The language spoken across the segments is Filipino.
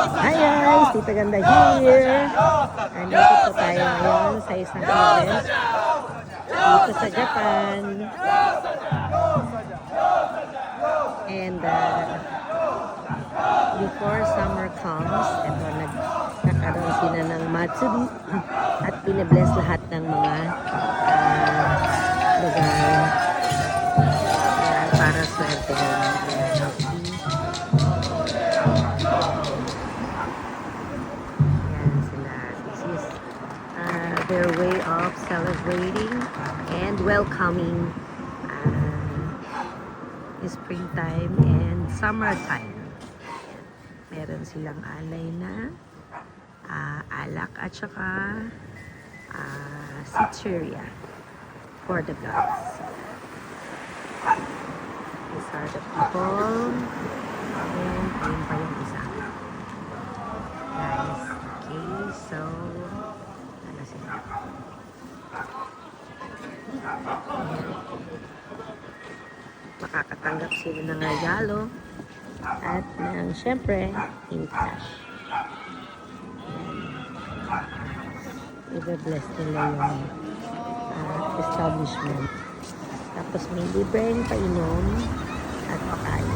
Hi guys, Tita Ganda here. Andito po tayo ngayon sa isang event dito sa Japan. And before summer comes, ito nagkakaroon sila ng matsuri at pinibless lahat ng mga lugar para swerte ng their way of celebrating and welcoming springtime and summertime. Meron silang alay na alak at saka cicheria for the gods. These are the people, and ayun pa yung isa. Guys, okay, so sila. Makakatanggap sila ng regalo at ng syempre in cash. I-bless nila yung establishment. Tapos may libreng painom at pakain.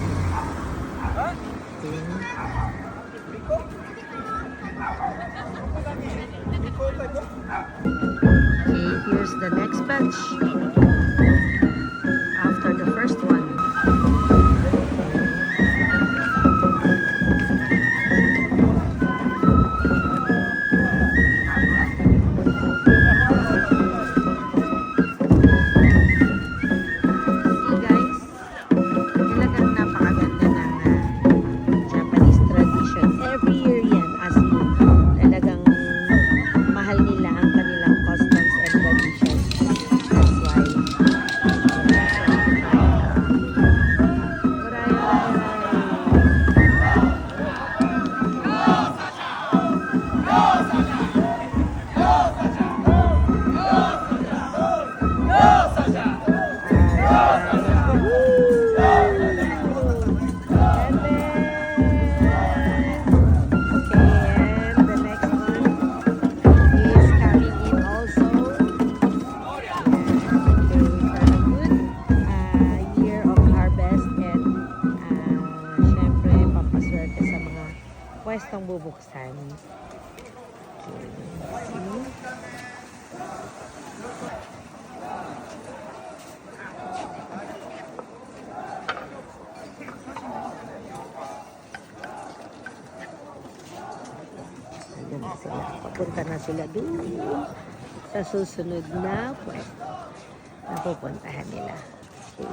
Okay. Okay, here's the next batch after the first one. See guys, talagang napakaganda ng Japanese tradition. Every year yan, as in talagang mahal nila ang kanilang customs and traditions. That's why pwestong bubuksan. Okay, see? Ayan na sila. Papunta na sila doon sa susunod na pwesto na pupuntahan nila. Okay.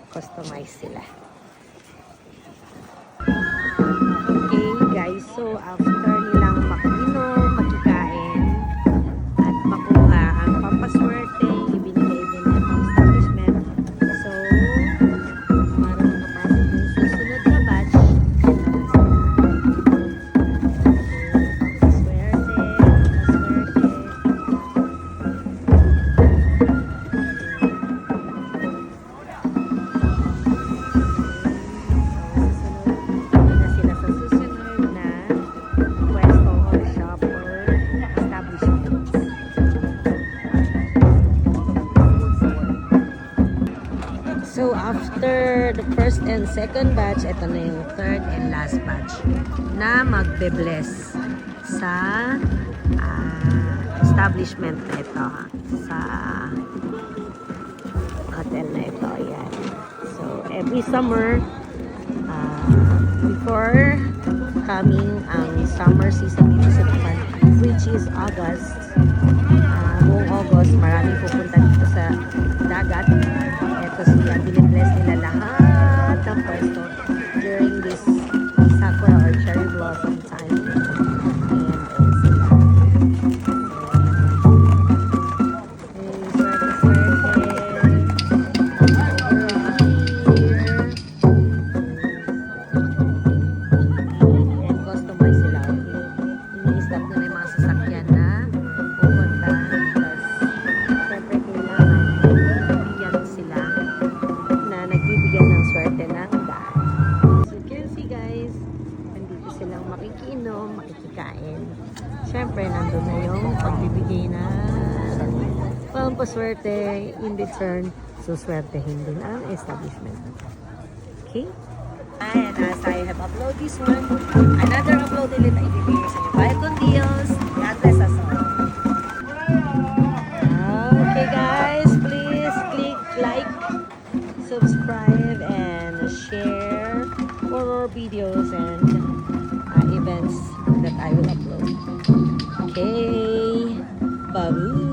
Customize sila. Guys, so after nilang makinom, magkikain at makuha ang pampaswerte, ibinigay din ng establishment. So, para makapasok yung susunod na batch, so after the first and second batch, ito na yung third and last batch na magbe-bless sa establishment na ito, sa hotel na ito. Ayan. So every summer, before coming ang summer season dito sa Japan, which is August, buong August, maraming pupunta dito sa dagat. Ito sila, binibless nila lahat ng pwesto during this sakura or cherry blossom time. And sila. And customize sila. Ini-stop nila yung mga sasakyan na pupunta. Siyempre kailangan bigyan sila na nagbibigyan ng swerte ng daan. So you can see guys, silang makikinom, makikikain. Siyempre, nandun na yung pagbibigay na pampaswerte. In return, suswertehin din ang establishment. Okay? And as I have uploaded this one, another upload ulit ay ibibigay sa inyo. Bye con Dios. God bless us all. Okay guys, please click like, subscribe, and share for more videos and events that I will upload. Okay, bye.